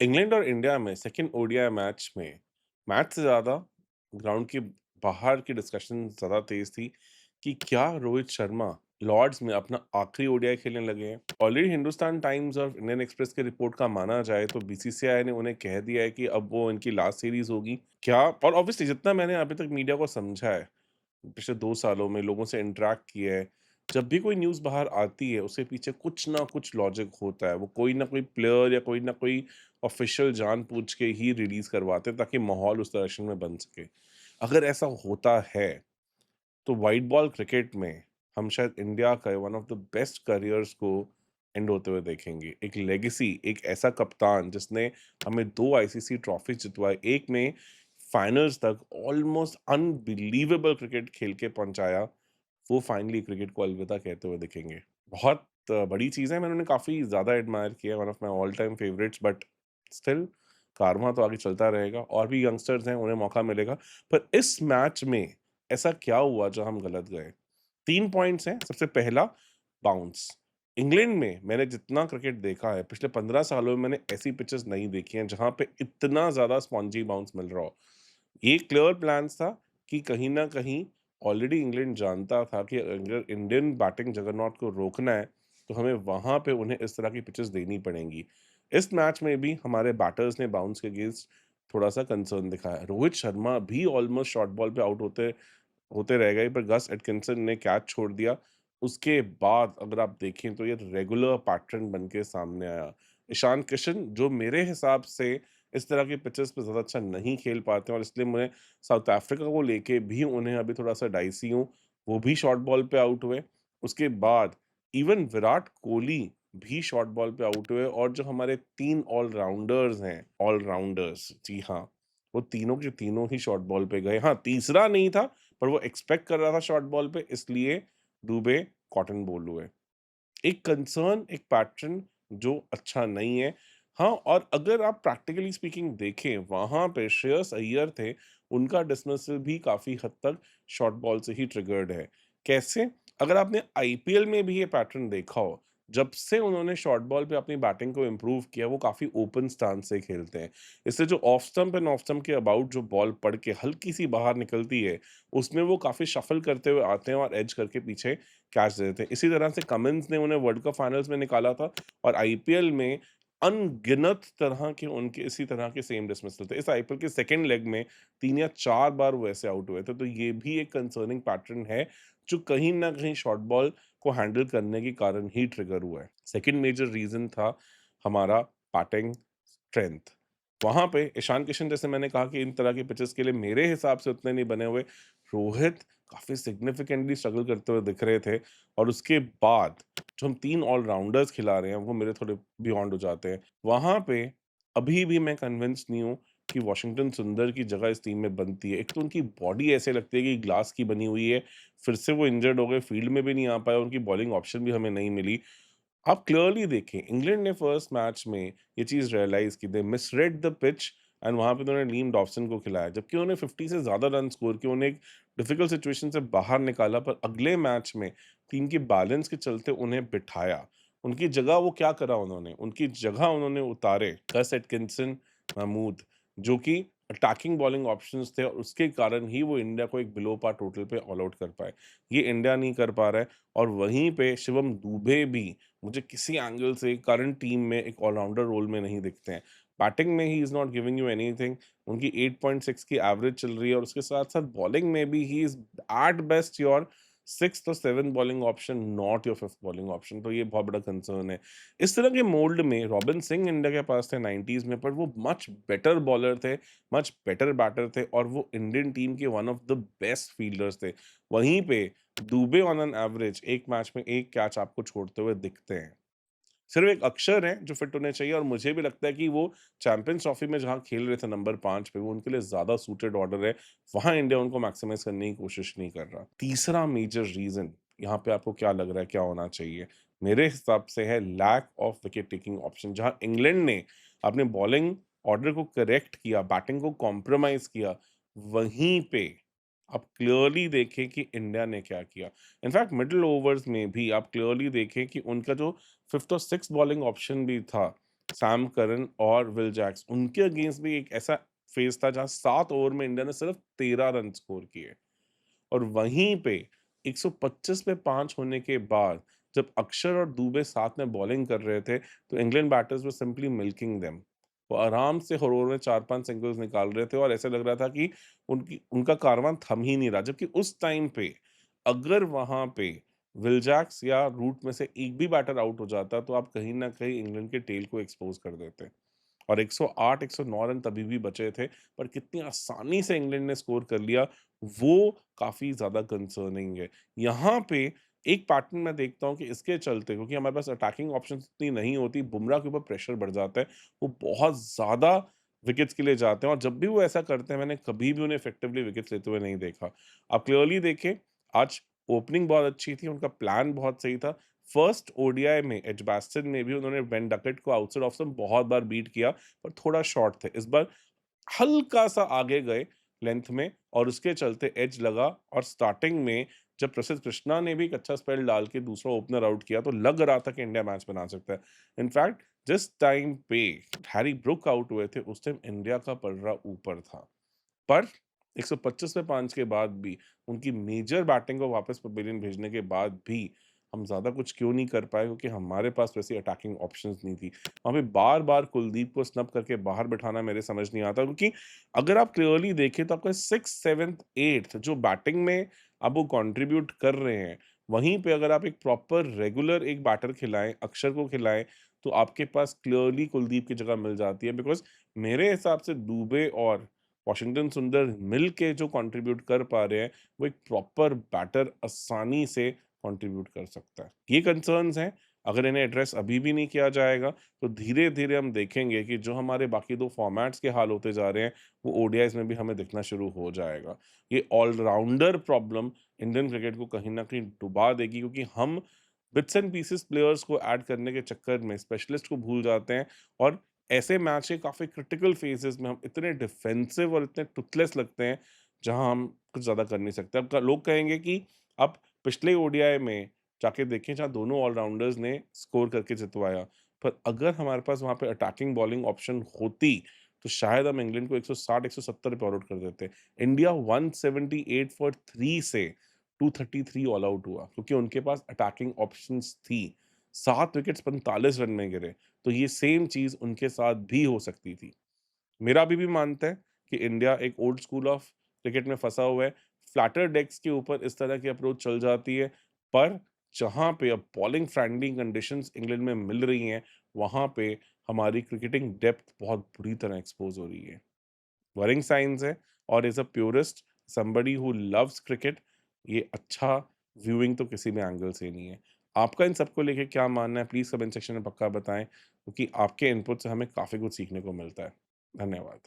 England और India में second ODI match में मैच से ज़्यादा ग्राउंड के बाहर की डिस्कशन ज़्यादा तेज थी कि क्या रोहित शर्मा लॉर्ड्स में अपना आखिरी ओडीआई खेलने लगे हैं। ऑलरेडी हिंदुस्तान टाइम्स और इंडियन एक्सप्रेस की रिपोर्ट का माना जाए तो बीसीसीआई ने उन्हें कह दिया है कि अब वो इनकी लास्ट सीरीज होगी क्या। और ऑब्वियसली जितना मैंने अभी तक मीडिया को समझा है, पिछले 2 सालों में लोगों से इंटरैक्ट किया है, जब भी कोई न्यूज़ बाहर आती है, उसके पीछे कुछ ना कुछ लॉजिक होता है। वो कोई ना कोई प्लेयर या कोई ना कोई ऑफ़िशियल जानबूझ के ही रिलीज़ करवाते हैं ताकि माहौल उस डायरेक्शन में बन सके। अगर ऐसा होता है, तो व्हाइट बॉल क्रिकेट में हम शायद इंडिया का one of the best careers को एंड होते हुए देखेंगे। एक लेगेसी, एक ऐसा कप्तान जिसने हमें 2 आईसीसी ट्रॉफीज़ जितवाए, एक में फाइनल्स तक ऑलमोस्ट अनबिलीवेबल क्रिकेट खेल के पहुँचाया, वो फाइनली क्रिकेट को अलविदा कहते हुए दिखेंगे। बहुत बड़ी चीज़ है, मैंने उन्हें काफ़ी ज़्यादा एडमायर किया है, one of my all time favourites, but still कारमा तो आगे चलता रहेगा और भी यंगस्टर्स हैं, उन्हें मौका मिलेगा। पर इस मैच में ऐसा क्या हुआ जो हम गलत गए? 3 पॉइंट्स हैं, सबसे पहला बाउंस। इंग्लैंड में मैंने जितना क्रिकेट देखा है, पिछले 15 सालों में मैंने ऐसी पिचेज़ नहीं देखी हैं, जहाँ पे इतना ज़्यादा स्पॉन्जी बाउंस मिल रहा हो। ये क्लियर प्लान्स था कि कहीं न कहीं ऑलरेडी इंग्लैंड जानता था कि अगर इंडियन बैटिंग जगरनॉट को रोकना है, तो हमें वहाँ पे उन्हें इस तरह की पिचेज़ देनी पड़ेंगी। इस मैच में भी हमारे बैटर्स ने बाउंस के अगेंस्ट थोड़ा-सा कंसर्न दिखाया। रोहित शर्मा भी ऑलमोस्ट शॉर्ट बॉल पे आउट होते होते रह गए, पर गस एटकिंसन ने कैच छोड़ दिया। उसके बाद अगर आप देखें तो ये रेगुलर पैटर्न बन के सामने आया। ईशान किशन जो मेरे हिसाब से इस तरह के पिचेज़ पे ज़्यादा अच्छा नहीं खेल पाते हैं और इसलिए मैं साउथ अफ्रीका को लेके भी उन्हें अभी थोड़ा-सा डाइसी हूँ। वो भी शॉर्ट बॉल पे आउट हुए। उसके बाद इवन विराट कोहली भी शॉर्ट बॉल पे आउट हुए और जो हमारे 3 ऑल-राउंडर्स हैं, ऑल-राउंडर्स जी हाँ, वो तीनों के तीनों ही शॉर्ट बॉल पे गए। हाँ, तीसरा नहीं था, पर वो एक्सपेक्ट कर रहा था शॉर्ट बॉल पे, इसलिए दुबे कॉटन बोल्ड हुए। एक कंसर्न, एक पैटर्न जो अच्छा नहीं है। हाँ, और अगर आप प्रैक्टिकली स्पीकिंग देखें, वहाँ पे श्रेयस अय्यर थे, उनका डिसमिसल भी काफ़ी हद तक शॉर्ट बॉल से ही ट्रिगर्ड है। कैसे? अगर आपने आईपीएल में भी ये पैटर्न देखा हो, जब से उन्होंने शॉर्ट बॉल पे अपनी बैटिंग को इम्प्रूव किया, वो काफ़ी ओपन स्टांस से खेलते हैं। इससे जो off stump end off stump के अबाउट जो बॉल पड़ के हल्की-सी बाहर निकलती है, उसमें वो काफ़ी शफल करते हुए आते हैं और एज करके पीछे कैच दे देते हैं। इसी तरह से कमिंस ने उन्हें वर्ल्ड कप फाइनल्स में निकाला था और आईपीएल में अनगिनत तरह के उनके इसी तरह के सेम डिसमिसल थे। इस आईपीएल के सेकंड लेग में 3 या 4 बार वो ऐसे आउट हुए थे। तो ये भी एक कंसर्निंग पैटर्न है, जो कहीं न कहीं शॉर्ट बॉल को हैंडल करने के कारण ही ट्रिगर हुआ है। सेकंड मेजर रीज़न था हमारा बैटिंग स्ट्रेंथ। वहाँ पे ईशान किशन जैसे मैंने कहा कि इन तरह के पिचेज़ के लिए मेरे हिसाब से उतने नहीं बने हुए। रोहित काफ़ी सिग्निफिकेंटली स्ट्रगल करते हुए दिख रहे थे और उसके बाद जो हम 3 ऑल-राउंडर्स खिला रहे हैं, वो मेरे थोड़े बियॉन्ड हो जाते हैं। वहाँ पे अभी भी मैं कन्विंस नहीं हूँ कि वाशिंगटन सुंदर की जगह इस टीम में बनती है। एक तो उनकी बॉडी ऐसे लगती है कि ग्लास की बनी हुई है, फिर से वो इंजर्ड हो गए, फील्ड में भी नहीं आ पाए, उनकी बॉलिंग ऑप्शन भी हमें नहीं मिली। आप क्लियरली देखें, इंग्लैंड ने फर्स्ट मैच में ये चीज़ रियलाइज़ की, दे मिसरेड द पिच एंड वहाँ पे उन्होंने लीम डॉबसन को खिलाया, जबकि उन्होंने 50 से ज़्यादा रन स्कोर किए, उन्हें एक डिफिकल्ट सिचुएशन से बाहर निकाला, पर अगले मैच में टीम की बैलेंस के चलते उन्हें बिठाया। उनकी जगह वो क्या करा उन्होंने? उनकी जगह उन्होंने उतारे गस एटकिंसन, महमूद, जो कि अटैकिंग बॉलिंग ऑप्शंस थे और उसके कारण ही वो इंडिया को एक बिलो पार टोटल पे ऑल आउट कर पाए। ये इंडिया नहीं कर पा रहा है और वहीं पे शिवम दुबे भी मुझे किसी एंगल से करंट टीम में एक ऑलराउंडर रोल में नहीं दिखते हैं। बैटिंग में he is not giving you anything. उनकी 8.6 की एवरेज चल रही है और उसके साथ-साथ बॉलिंग में भी ही is at best your 6th और 7th bowling option, not your 5th bowling option, तो ये बहुत बड़ा कंसर्न है। इस तरह के मोल्ड में रॉबिन सिंह इंडिया के पास थे 90s में, पर वो मच बेटर बॉलर थे, मच बेटर बैटर थे और वो इंडियन टीम के one of the best fielders थे। वहीं पे दुबे ऑन एन एवरेज एक मैच में 1 कैच आपको छोड़ते हुए दिखते हैं। सिर्फ एक अक्षर हैं जो फिट होने चाहिए और मुझे भी लगता है कि वो चैंपियंस ट्रॉफी में जहाँ खेल रहे थे नंबर 5 पे, वो उनके लिए ज़्यादा सूटेड ऑर्डर है। वहाँ इंडिया उनको मैक्सिमाइज़ करने की कोशिश नहीं कर रहा। तीसरा मेजर रीज़न यहाँ पे आपको क्या लग रहा है क्या होना चाहिए? मेरे हिसाब से है lack of wicket taking option. जहाँ इंग्लैंड ने अपने बॉलिंग ऑर्डर को करेक्ट किया, बैटिंग को कॉम्प्रोमाइज़ किया, वहीं पे आप क्लियरली देखें कि इंडिया ने क्या किया। इनफैक्ट मिडल ओवर्स में भी आप क्लियरली देखें कि उनका जो 5th और 6th बॉलिंग ऑप्शन भी था, सैम करन और विल जैक्स, उनके अगेंस्ट भी एक ऐसा फेज़ था जहाँ 7 ओवर में इंडिया ने सिर्फ 13 रन स्कोर किए। और वहीं पे 125 पे 5 होने के बाद जब अक्षर और दुबे साथ में बॉलिंग कर रहे थे, तो इंग्लैंड बैटर्स वर सिंपली मिल्किंग देम। वो आराम से हर ओवर में 4-5 सिंगल्स निकाल रहे थे और ऐसा लग रहा था कि उनकी उनका कारवां थम ही नहीं रहा। जबकि उस टाइम पे अगर वहाँ पे विल जैक्स या रूट में से एक भी बैटर आउट हो जाता, तो आप कहीं न कहीं इंग्लैंड के टेल को एक्सपोज़ कर देते। और 108, 109 रन तभी भी बचे थे, पर कितनी आसानी से इंग्लैंड ने स्कोर कर लिया, वो काफ़ी ज़्यादा कंसर्निंग है। यहाँ पे एक पैटर्न मैं देखता हूँ कि इसके चलते, क्योंकि हमारे पास अटैकिंग ऑप्शंस इतनी नहीं होती, बुमराह के ऊपर प्रेशर बढ़ जाता है, वो बहुत ज़्यादा विकेट्स के लिए जाते हैं और जब भी वो ऐसा करते हैं, मैंने कभी भी उन्हें इफेक्टिवली विकेट्स लेते हुए नहीं देखा। आप क्लियरली देखें, आज ओपनिंग बहुत अच्छी थी, उनका प्लान बहुत सही था। फर्स्ट ओडीआई में एजबास्टन में भी उन्होंने बेन डकेट को आउटसाइड ऑफ स्टंप बहुत बार बीट किया, पर थोड़ा शॉर्ट थे। इस बार हल्का-सा आगे गए लेंथ में और उसके चलते एज लगा और स्टार्टिंग में जब प्रसिद्ध कृष्णा ने भी एक अच्छा स्पेल डाल के दूसरा ओपनर आउट किया, तो लग रहा था कि इंडिया मैच बना सकता है। इनफैक्ट जिस टाइम पे हैरी ब्रूक आउट हुए थे, उस टाइम इंडिया का पलड़ा ऊपर था। पर 125 पे 5 के बाद भी, उनकी मेजर बैटिंग को वापस पवेलियन भेजने के बाद भी, हम ज़्यादा कुछ क्यों नहीं कर पाए, क्योंकि हमारे पास वैसी अटैकिंग ऑप्शंस नहीं थी। वहाँ पे बार-बार कुलदीप को स्नब करके बाहर बिठाना मेरे समझ नहीं आता, क्योंकि अगर आप क्लियरली देखें तो आपका 6th, 7th, 8th जो बैटिंग में अब वो कंट्रीब्यूट कर रहे हैं, वहीं पे अगर आप एक प्रॉपर रेगुलर एक बैटर खिलाएँ, अक्षर को खिलाएँ, तो आपके पास क्लियरली कुलदीप की जगह मिल जाती है। बिकॉज़ मेरे हिसाब से दुबे और वॉशिंगटन सुंदर मिल के जो कंट्रीब्यूट कर पा रहे हैं, वो एक प्रॉपर बैटर आसानी से कंट्रीब्यूट कर सकता है। ये कंसर्न्स हैं, अगर इन्हें एड्रेस अभी भी नहीं किया जाएगा, तो धीरे-धीरे हम देखेंगे कि जो हमारे बाकी 2 फॉर्मेट्स के हाल होते जा रहे हैं, वो ओडीआईज़ में भी हमें दिखना शुरू हो जाएगा। ये ऑल-राउंडर प्रॉब्लम इंडियन क्रिकेट को कहीं न कहीं डुबा देगी, क्योंकि हम बिट्स एंड पीसेस प्लेयर्स को ऐड करने के चक्कर में स्पेशलिस्ट को भूल जाते हैं और ऐसे मैच के काफ़ी क्रिटिकल फेजेस में हम इतने डिफेंसिव और इतने टूथलेस लगते हैं, जहां हम कुछ ज़्यादा कर नहीं सकते। अब लोग कहेंगे कि आप पिछले ओडीआई में जाके देखें, जहां दोनों ऑलराउंडर्स ने स्कोर करके जितवाया, पर अगर हमारे पास वहां पे अटैकिंग बॉलिंग ऑप्शन होती, तो शायद हम इंग्लैंड को 160 170 पे ऑल आउट कर देते। इंडिया 178 फॉर 3 से 233 ऑल आउट हुआ, क्योंकि उनके पास अटैकिंग ऑप्शंस थी। 7 विकेट्स 45 रन में गिरे, तो ये सेम चीज़ उनके साथ भी हो सकती थी। मेरा अभी भी मानता है कि इंडिया एक ओल्ड स्कूल ऑफ क्रिकेट में फँसा हुआ है। फ्लैटर डेक्स के ऊपर इस तरह की अप्रोच चल जाती है, पर जहाँ पे अब बॉलिंग फ्रेंडली कंडीशंस इंग्लैंड में मिल रही हैं, वहाँ पे हमारी क्रिकेटिंग डेप्थ बहुत बुरी तरह एक्सपोज़ हो रही है। वरिंग साइंस है और as a purist, somebody who loves cricket, ये अच्छा व्यूइंग तो किसी भी एंगल से नहीं है। आपका इन सबको लेके क्या मानना है? प्लीज़ कमेंट सेक्शन में पक्का बताएँ, क्योंकि आपके इनपुट से हमें काफ़ी कुछ सीखने को मिलता है। धन्यवाद।